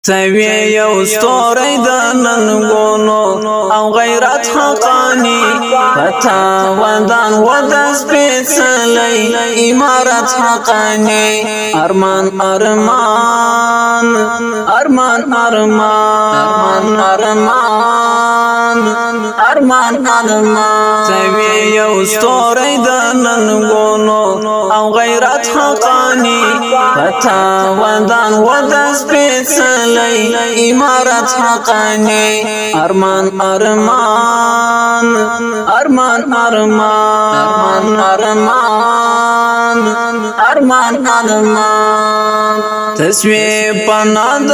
توی یو ستوری د ننګونو او غیرت حقانی پتا ودان ودس پیڅلی امارت حقانی ارمان ارمان ارمان ارمان ارمان ارمان ارمان توی یو ستوری د ننګونو او غیرت حقانی پتا ودان ودس پیڅلی امارت حقانی ارمان ارمان ارمان ارمان ارمان ارمان ارمان تسوی پنا د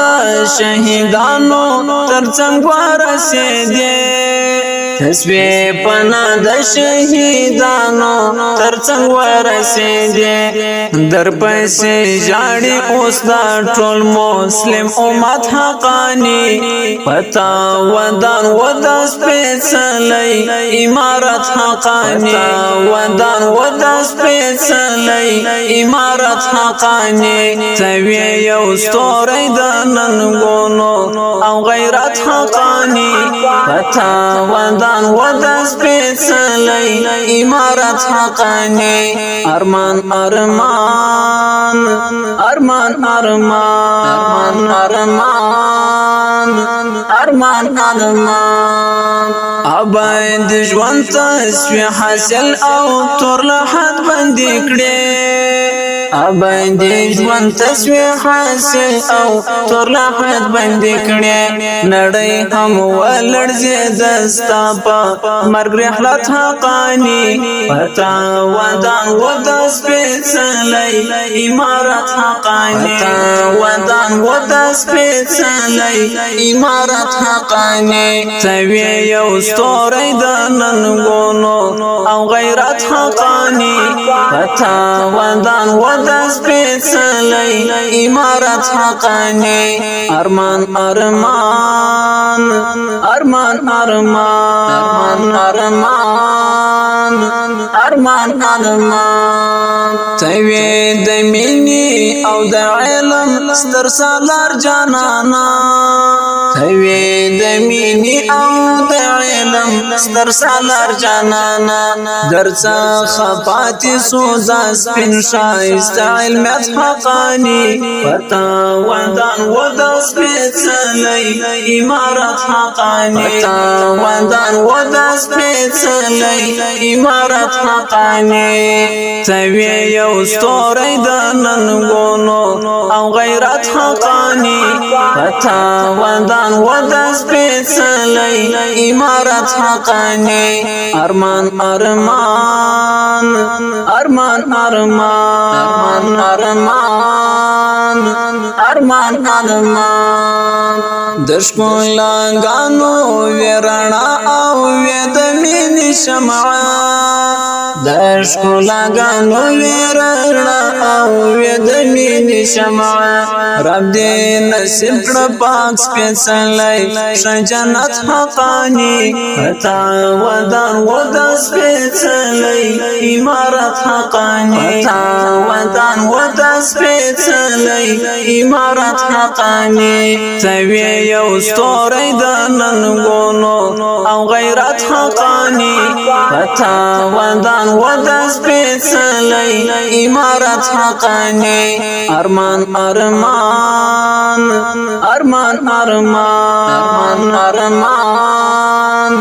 شهیدانو ترڅنګ ورسېدې تسوی پنا د شهیدانو ترڅنګ ورسېدې در پسې ژاړي اوس دا ټول مسلم امت حقانی پتا ودان ودس پیڅلی امارت حقانی ودان ودس پیڅلی امارت حقانی توی یو ستوری د ننګونو او غیرت حقانی پتا ودان ودس پیڅلی امارت حقانی ارمان ارمان ارمان ارمان ارمان ارمان ارمان ابد ژوند تسوی حاصل او تور لحد بندي کړي ابد ژوند تسوی حاصل او تور لحد بندي کړي نړۍ هم ولړځي دستا په مرګ رحلت حقانی پتا ودان ودس پیڅلی امارت حقانی ودان ودس پیڅلی امارت حقانی توی یو ستوری د ننګونو او غیرت حقانی پتا ودان ودس پیڅلی امارت حقانی ارمان ارمان ارمان ارمان ارمان ارمان ارمان توی د مینې او د علم ستر سالار جانانا توی د مینې او د علم ستر سالار جانانا درڅه خپاتې سودا سپین شایسته علمیت حقانی پتا ودان ودس پیڅلی امارت حقانی پتا ودان ودس پیڅلی امارت حقانی توی یو ستوری د ننګونو او غیرت حقانی پتا ودان ودس پیڅلی امارت حقانی ارمان ارمان ارمان ارمان ارمان ارمان ارمان دشکولانګانو ویرنا او وید مینې شمعه دشکولانګانو ویرنا او وید مینې شمعه رب دې نصیب کړه پاک سپېڅلی ښه جنت حقانی پتا ودان ودس پیڅلی امارت حقانی پتا ودان ودس پیڅلی امارت حقانی توی یو ستوری د ننګونو او غیرت حقانی پتا ودان ودس پیڅلی امارت حقانی ارمان ارمان ارمان ارمان ارمان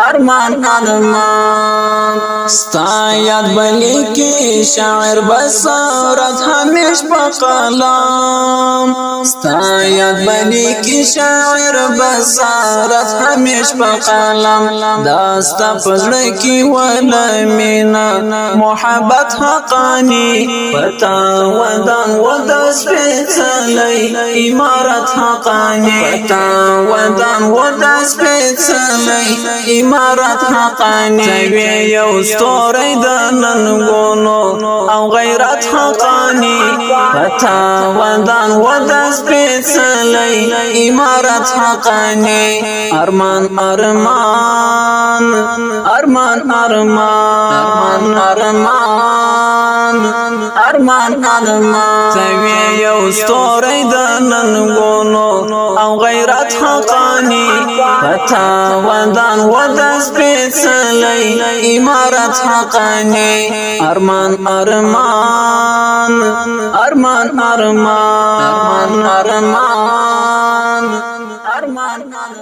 ارمان ارمان ستا یاد بلی کی شاعر بصارت همیش په قلم ستا یاد بلی کی شاعر بصارت همیش په قلم داستا پزړه کی ولا مینا محبت حقانی پتا ودان ودس پیڅلی امارت حقانی پتا ودان ودس پیڅلی امارت حقانی زوی یو ستوری د ننګونو او غیرت حقانی پتا ودان ودس پیڅلی امارت حقانی ارمان ارمان ارمان ارمان ارمان ارمان ارمان زوی یو ستوری د ننګونو او غیرت حقانی پتا ودان ودس پیڅلی امارت حقانی ارمان ارمان ارمان ارمان ارمان ارمان